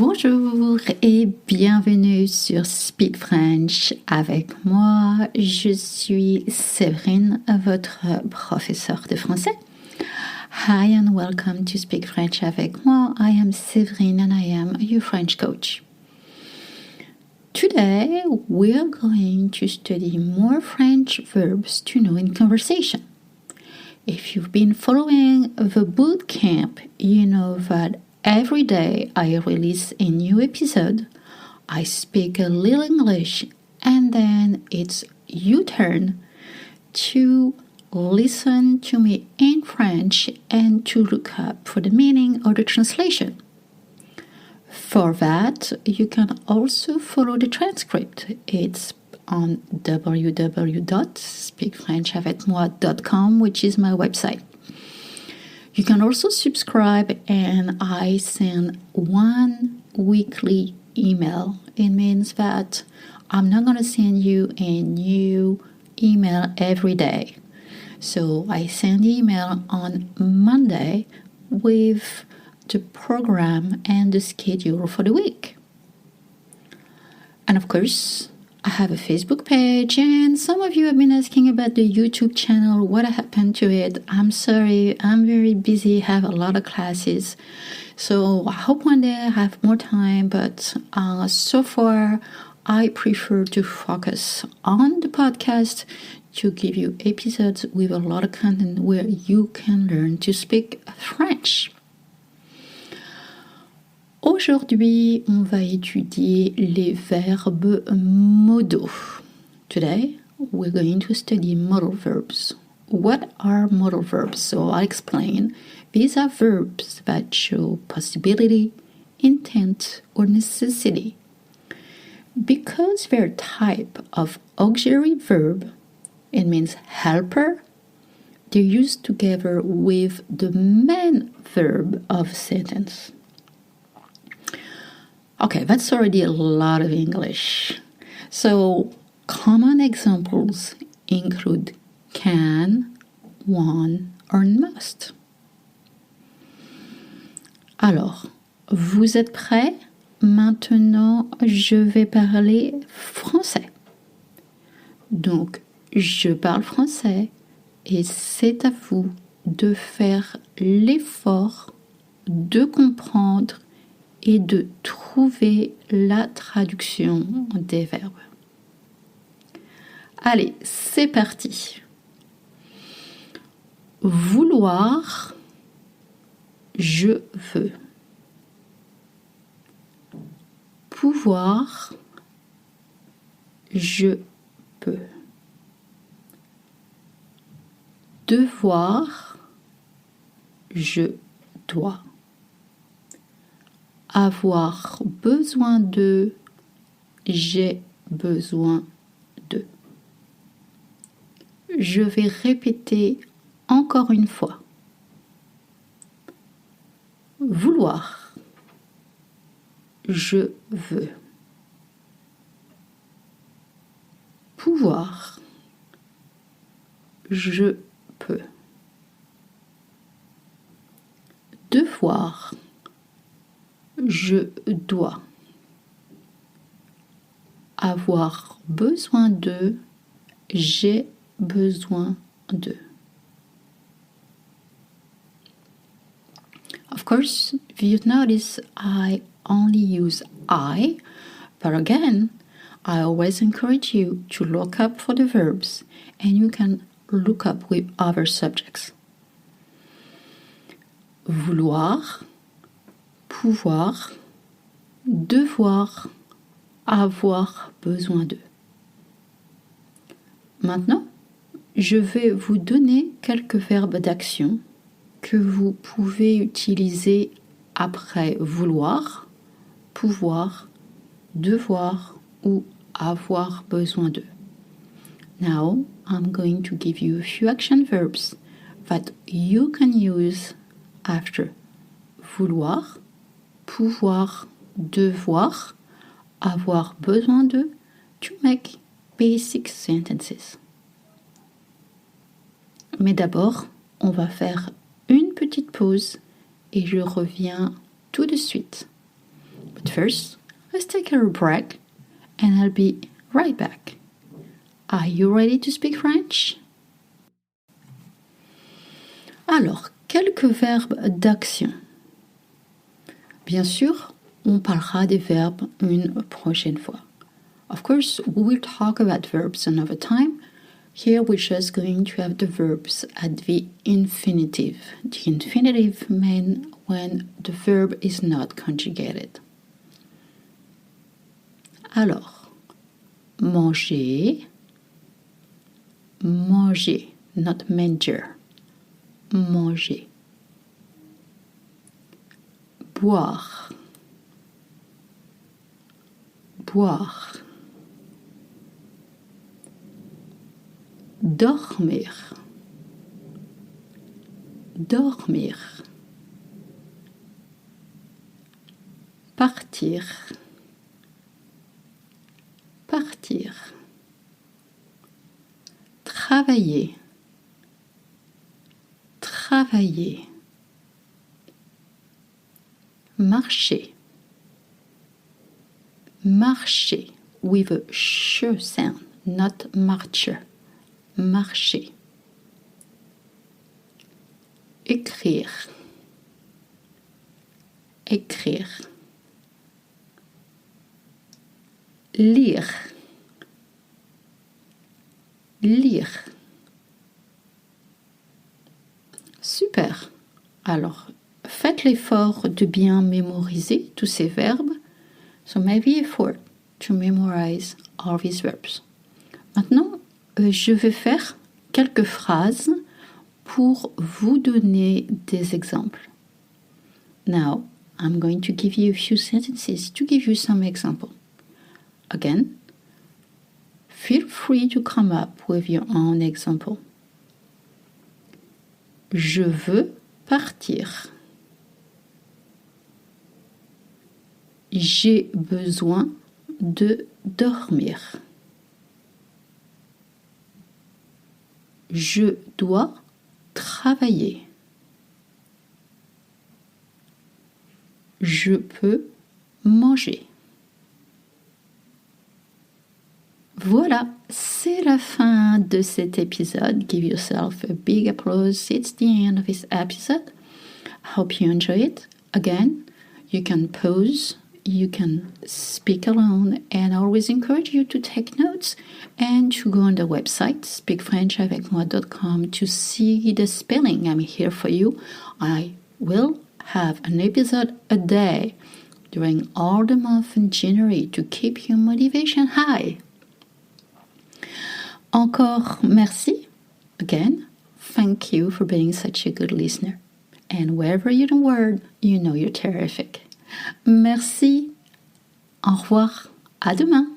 Bonjour et bienvenue sur Speak French avec moi. Je suis Séverine, votre professeure de français. Hi and welcome to Speak French avec moi. I am Séverine and I am your French coach. Today we are going to study more French verbs to know in conversation. If you've been following the boot camp, you know that every day I release a new episode. I speak a little English and then it's your turn to listen to me in French and to look up for the meaning or the translation. For that, you can also follow the transcript. It's on www.speakfrenchavecmoi.com, which is my website. You can also subscribe and I send one weekly email. It means that I'm not going to send you a new email every day. So I send the email on Monday with the program and the schedule for the week. And of course, I have a Facebook page, and some of you have been asking about the YouTube channel, what happened to it. I'm sorry, I'm very busy, have a lot of classes. So I hope one day I have more time, but so far I prefer to focus on the podcast to give you episodes with a lot of content where you can learn to speak French. Aujourd'hui, on va étudier les verbes modaux. Today, we're going to study modal verbs. What are modal verbs? So I'll explain. These are verbs that show possibility, intent, or necessity. Because they're a type of auxiliary verb, it means helper, they're used together with the main verb of a sentence. Okay, that's already a lot of English. So, common examples include can, want, or must. Alors, vous êtes prêts? Maintenant, je vais parler français. Donc, je parle français et c'est à vous de faire l'effort de comprendre et de trouver la traduction des verbes. Allez, c'est parti. Vouloir, je veux. Pouvoir, je peux. Devoir, je dois. Avoir besoin de, j'ai besoin de. Je vais répéter encore une fois. Vouloir, je veux. Pouvoir, je peux. Devoir, je dois. Avoir besoin de, j'ai besoin de. Of course, if you notice, I only use I, but again, I always encourage you to look up for the verbs, and you can look up with other subjects. Vouloir, pouvoir, devoir, avoir besoin de. Maintenant, je vais vous donner quelques verbes d'action que vous pouvez utiliser après vouloir, pouvoir, devoir ou avoir besoin de. Now, I'm going to give you a few action verbs that you can use after vouloir, pouvoir, devoir, avoir besoin de to make basic sentences. Mais d'abord, on va faire une petite pause et je reviens tout de suite. But first, let's take a break and I'll be right back. Are you ready to speak French? Alors, quelques verbes d'action. Bien sûr, on parlera des verbes une prochaine fois. Of course, we will talk about verbs another time. Here we're just going to have the verbs at the infinitive. The infinitive means when the verb is not conjugated. Alors, manger, manger, not manger. Manger. Boire. Boire. Dormir. Dormir. Partir. Partir. Travailler. Travailler. Marcher. Marcher with a sh sound, not marcher. Marcher. Écrire. Écrire. Lire. Lire. Super. Alors, faites l'effort de bien mémoriser tous ces verbes. So make the effort to memorize all these verbs. Maintenant, je vais faire quelques phrases pour vous donner des exemples. Now, I'm going to give you a few sentences to give you some examples. Again, feel free to come up with your own example. Je veux partir. J'ai besoin de dormir. Je dois travailler. Je peux manger. Voilà, c'est la fin de cet épisode. Give yourself a big applause. It's the end of this episode. I hope you enjoy it. Again, you can pause, you can speak alone, and I always encourage you to take notes and to go on the website, speakfrenchavecmoi.com, to see the spelling. I'm here for you. I will have an episode a day during all the month in January to keep your motivation high. Encore merci. Again, thank you for being such a good listener. And wherever you're in the world, you know you're terrific. Merci. Au revoir. À demain.